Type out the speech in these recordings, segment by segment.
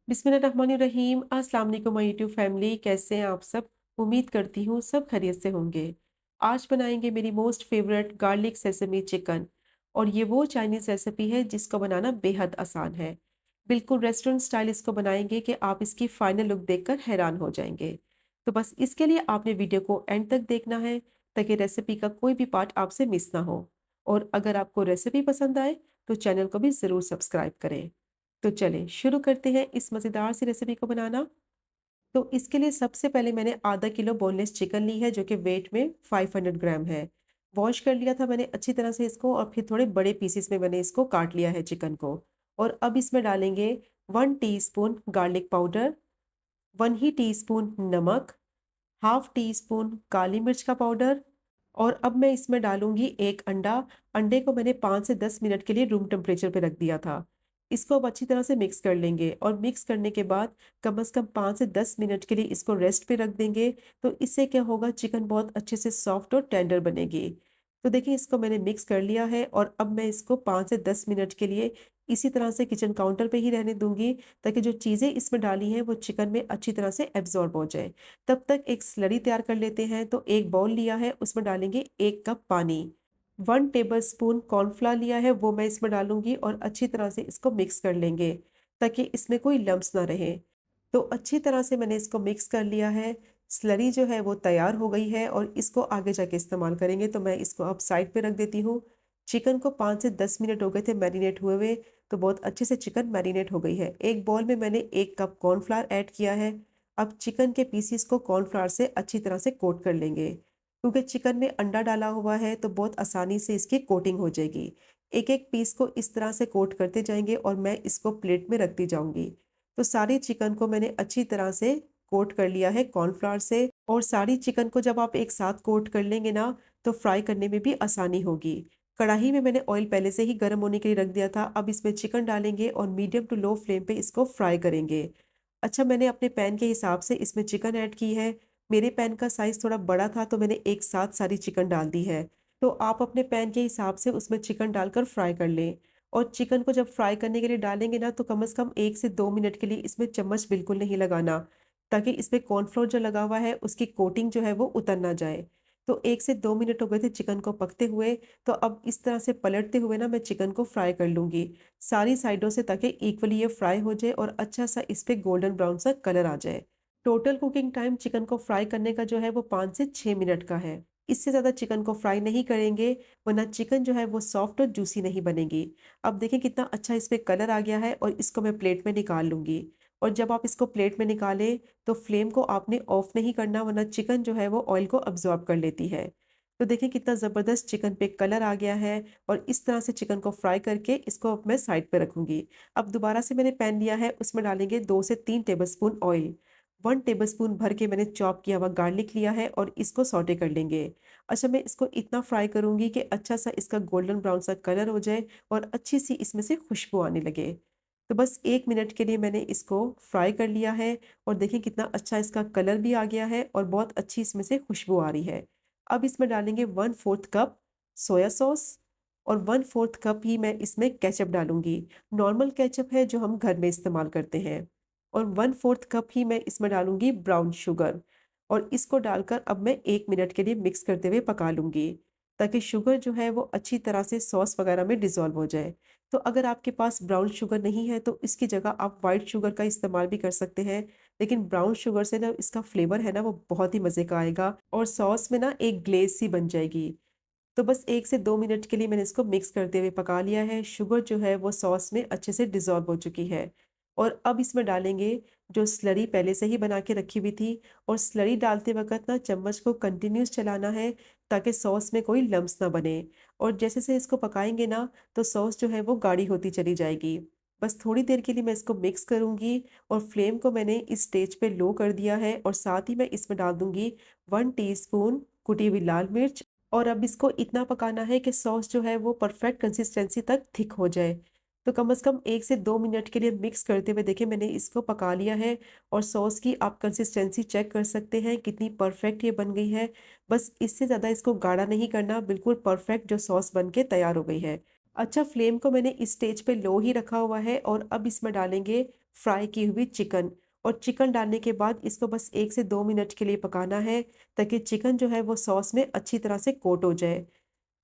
बिस्मिल्लाहिर्रहमानिर्रहीम। अस्सलाम वालेकुम माय यूट्यूब फैमिली, कैसे हैं आप सब। उम्मीद करती हूँ सब खैरियत से होंगे। आज बनाएंगे मेरी most favourite garlic sesame chicken. और ये वो चाइनीज़ रेसिपी है जिसको बनाना बेहद आसान है। बिल्कुल रेस्टोरेंट स्टाइल इसको बनाएंगे कि आप इसकी फाइनल लुक देखकर हैरान हो जाएंगे। तो बस इसके लिए आपने वीडियो को एंड तक देखना है ताकि रेसिपी का कोई भी पार्ट आपसे मिस ना हो। और अगर आपको रेसिपी पसंद आए तो चैनल को भी ज़रूर सब्सक्राइब करें। तो चलें शुरू करते हैं इस मज़ेदार सी रेसिपी को बनाना। तो इसके लिए सबसे पहले मैंने आधा किलो बोनलेस चिकन ली है जो कि वेट में 500 ग्राम है। वॉश कर लिया था मैंने अच्छी तरह से इसको और फिर थोड़े बड़े पीसेस में मैंने इसको काट लिया है चिकन को। और अब इसमें डालेंगे 1 टीस्पून गार्लिक पाउडर, 1 ही टीस्पून नमक, हाफ टी स्पून काली मिर्च का पाउडर। और अब मैं इसमें डालूंगी एक अंडा। अंडे को मैंने 5 से 10 मिनट के लिए रूम टेम्परेचर पे रख दिया था। इसको अब अच्छी तरह से मिक्स कर लेंगे और मिक्स करने के बाद कम से कम 5 से 10 मिनट के लिए इसको रेस्ट पे रख देंगे। तो इससे क्या होगा, चिकन बहुत अच्छे से सॉफ्ट और टेंडर बनेगी। तो देखिए इसको मैंने मिक्स कर लिया है और अब मैं इसको 5 से 10 मिनट के लिए इसी तरह से किचन काउंटर पे ही रहने दूंगी ताकि जो चीज़ें इसमें डाली हैं वो चिकन में अच्छी तरह से एब्जॉर्ब हो जाए। तब तक एक स्लरी तैयार कर लेते हैं। तो एक बाउल लिया है, उसमें डालेंगे 1 कप पानी। 1 टेबल स्पून कॉर्नफ्लावर लिया है, वो मैं इसमें डालूंगी और अच्छी तरह से इसको मिक्स कर लेंगे ताकि इसमें कोई लम्स ना रहे। तो अच्छी तरह से मैंने इसको मिक्स कर लिया है। स्लरी जो है वो तैयार हो गई है और इसको आगे जाके इस्तेमाल करेंगे। तो मैं इसको अब साइड पे रख देती हूँ। चिकन को 5 से 10 मिनट हो गए थे मैरिनेट हुए हुए। तो बहुत अच्छे से चिकन मैरिनेट हो गई है। एक बॉल में मैंने 1 कप कॉर्नफ्लावर ऐड किया है। अब चिकन के पीसीस को कॉर्नफ्लावर से अच्छी तरह से कोट कर लेंगे। क्योंकि चिकन में अंडा डाला हुआ है तो बहुत आसानी से इसकी कोटिंग हो जाएगी। एक एक पीस को इस तरह से कोट करते जाएंगे और मैं इसको प्लेट में रखती जाऊंगी। तो सारी चिकन को मैंने अच्छी तरह से कोट कर लिया है कॉर्नफ्लावर से। और सारी चिकन को जब आप एक साथ कोट कर लेंगे ना तो फ्राई करने में भी आसानी होगी। कढ़ाई में मैंने ऑयल पहले से ही गर्म होने के लिए रख दिया था। अब इसमें चिकन डालेंगे और मीडियम टू लो फ्लेम पे इसको फ्राई करेंगे। अच्छा, मैंने अपने पैन के हिसाब से इसमें चिकन ऐड की है। मेरे पैन का साइज़ थोड़ा बड़ा था तो मैंने एक साथ सारी चिकन डाल दी है। तो आप अपने पैन के हिसाब से उसमें चिकन डालकर फ्राई कर लें। और चिकन को जब फ्राई करने के लिए डालेंगे ना तो कम से कम 1 से 2 मिनट के लिए इसमें चम्मच बिल्कुल नहीं लगाना, ताकि इसमें कॉर्नफ्लोर जो लगा हुआ है उसकी कोटिंग जो है वो उतर ना जाए। तो 1 से 2 मिनट हो गए थे चिकन को पकते हुए। तो अब इस तरह से पलटते हुए ना मैं चिकन को फ्राई कर लूँगी सारी साइडों से, ताकि इक्वली ये फ्राई हो जाए और अच्छा सा इस पे गोल्डन ब्राउन सा कलर आ जाए। टोटल कुकिंग टाइम चिकन को फ्राई करने का जो है वो 5 से 6 मिनट का है। इससे ज़्यादा चिकन को फ्राई नहीं करेंगे, वरना चिकन जो है वो सॉफ्ट और जूसी नहीं बनेगी। अब देखें कितना अच्छा इस पे कलर आ गया है और इसको मैं प्लेट में निकाल लूँगी। और जब आप इसको प्लेट में निकालें तो फ्लेम को आपने ऑफ नहीं करना, वरना चिकन जो है वो ऑयल को अब्जॉर्ब कर लेती है। तो देखिए कितना ज़बरदस्त चिकन पे कलर आ गया है। और इस तरह से चिकन को फ्राई करके इसको अब मैं साइड पे रखूंगी। अब दोबारा से मैंने पैन लिया है, उसमें डालेंगे 2 से 3 टेबलस्पून ऑयल। 1 टेबलस्पून भर के मैंने चॉप किया हुआ गार्लिक लिया है और इसको सौटे कर लेंगे। अच्छा, मैं इसको इतना फ्राई करूंगी कि अच्छा सा इसका गोल्डन ब्राउन सा कलर हो जाए और अच्छी सी इसमें से खुशबू आने लगे। तो बस 1 मिनट के लिए मैंने इसको फ्राई कर लिया है। और देखिए कितना अच्छा इसका कलर भी आ गया है और बहुत अच्छी इसमें से खुशबू आ रही है। अब इसमें डालेंगे 1/4 कप सोया सॉस और 1/4 कप ही मैं इसमें केचप डालूंगी। नॉर्मल केचप है जो हम घर में इस्तेमाल करते हैं। और 1/4 कप ही मैं इसमें डालूंगी ब्राउन शुगर। और इसको डालकर अब मैं 1 मिनट के लिए मिक्स करते हुए पका लूंगी, ताकि शुगर जो है वो अच्छी तरह से सॉस वगैरह में डिज़ोल्व हो जाए। तो अगर आपके पास ब्राउन शुगर नहीं है तो इसकी जगह आप वाइट शुगर का इस्तेमाल भी कर सकते हैं। लेकिन ब्राउन शुगर से ना इसका फ्लेवर है ना वो बहुत ही मज़े का आएगा और सॉस में ना एक ग्लेज सी बन जाएगी। तो बस 1 से 2 मिनट के लिए मैंने इसको मिक्स करते हुए पका लिया है। शुगर जो है वो सॉस में अच्छे से डिज़ोल्व हो चुकी है। और अब इसमें डालेंगे जो स्लरी पहले से ही बना के रखी हुई थी। और स्लरी डालते वक़्त ना चम्मच को कंटिन्यूस चलाना है ताकि सॉस में कोई लम्स ना बने। और जैसे से इसको पकाएंगे ना तो सॉस जो है वो गाढ़ी होती चली जाएगी। बस थोड़ी देर के लिए मैं इसको मिक्स करूँगी और फ्लेम को मैंने इस स्टेज पे लो कर दिया है। और साथ ही मैं इसमें डाल दूँगी 1 टीस्पून कुटी हुई लाल मिर्च। और अब इसको इतना पकाना है कि सॉस जो है वो परफेक्ट कंसिस्टेंसी तक थिक हो जाए। तो कम से कम 1 से 2 मिनट के लिए मिक्स करते हुए देखिए मैंने इसको पका लिया है। और सॉस की आप कंसिस्टेंसी चेक कर सकते हैं कितनी परफेक्ट ये बन गई है। बस इससे ज़्यादा इसको गाढ़ा नहीं करना, बिल्कुल परफेक्ट जो सॉस बन के तैयार हो गई है। अच्छा, फ्लेम को मैंने इस स्टेज पे लो ही रखा हुआ है और अब इसमें डालेंगे फ्राई की हुई चिकन। और चिकन डालने के बाद इसको बस 1 से 2 मिनट के लिए पकाना है, ताकि चिकन जो है वो सॉस में अच्छी तरह से कोट हो जाए।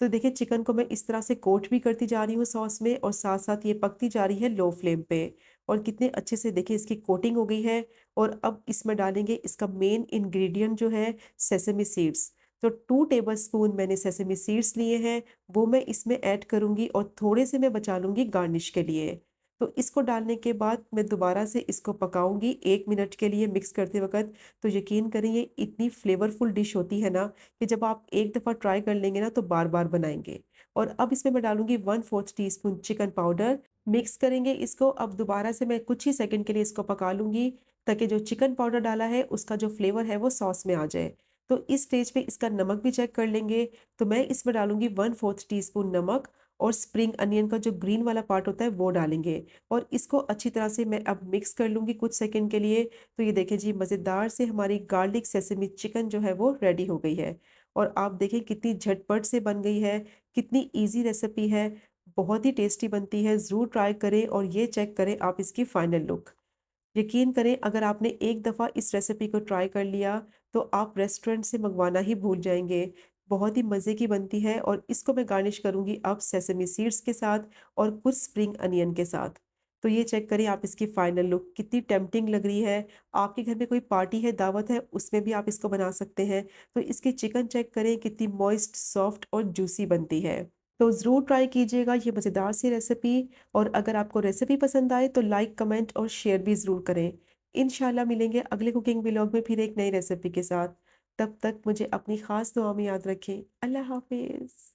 तो देखिए चिकन को मैं इस तरह से कोट भी करती जा रही हूँ सॉस में, और साथ-साथ ये पकती जा रही है लो फ्लेम पे। और कितने अच्छे से देखिए इसकी कोटिंग हो गई है। और अब इसमें डालेंगे इसका मेन इंग्रीडिएंट जो है, सेसमी सीड्स। तो 2 टेबलस्पून मैंने सेसमी सीड्स लिए हैं, वो मैं इसमें ऐड करूँगी और थोड़े से मैं बचा लूँगी गार्निश के लिए। तो इसको डालने के बाद मैं दोबारा से इसको पकाऊँगी 1 मिनट के लिए मिक्स करते वक़्त। तो यकीन करें ये इतनी फ्लेवरफुल डिश होती है ना, कि जब आप एक दफ़ा ट्राई कर लेंगे ना तो बार-बार बनाएँगे। और अब इसमें मैं डालूँगी 1/4 टीस्पून चिकन पाउडर, मिक्स करेंगे इसको। अब दोबारा से मैं कुछ ही सेकंड के लिए इसको पका लूँगी, ताकि जो चिकन पाउडर डाला है उसका जो फ्लेवर है वो सॉस में आ जाए। तो इस स्टेज पे इसका नमक भी चेक कर लेंगे। तो मैं इसमें डालूँगी 1/4 टीस्पून नमक, और स्प्रिंग अनियन का जो ग्रीन वाला पार्ट होता है वो डालेंगे। और इसको अच्छी तरह से मैं अब मिक्स कर लूँगी कुछ सेकंड के लिए। तो ये देखिए जी, मज़ेदार से हमारी गार्लिक सेसमी चिकन जो है वो रेडी हो गई है। और आप देखें कितनी झटपट से बन गई है, कितनी ईज़ी रेसिपी है, बहुत ही टेस्टी बनती है। ज़रूर ट्राई करें और ये चेक करें आप इसकी फाइनल लुक। यकीन करें अगर आपने एक दफ़ा इस रेसिपी को ट्राई कर लिया, तो आप रेस्टोरेंट से मंगवाना ही भूल जाएँगे। बहुत ही मज़े की बनती है, और इसको मैं गार्निश करूँगी अब सेसमी सीड्स के साथ और कुछ स्प्रिंग अनियन के साथ। तो ये चेक करें आप इसकी फाइनल लुक कितनी टेम्प्टिंग लग रही है। आपके घर में कोई पार्टी है, दावत है, उसमें भी आप इसको बना सकते हैं। तो इसकी चिकन चेक करें कितनी मॉइस्ट, सॉफ्ट और जूसी बनती है। तो ज़रूर ट्राई कीजिएगा ये मज़ेदार सी रेसिपी। और अगर आपको रेसिपी पसंद आए तो लाइक, कमेंट और शेयर भी ज़रूर करें। इंशाल्लाह मिलेंगे अगले कुकिंग व्लॉग में फिर एक नई रेसिपी के साथ। तब तक मुझे अपनी ख़ास दुआ में याद रखें। अल्लाह हाफ़िज़।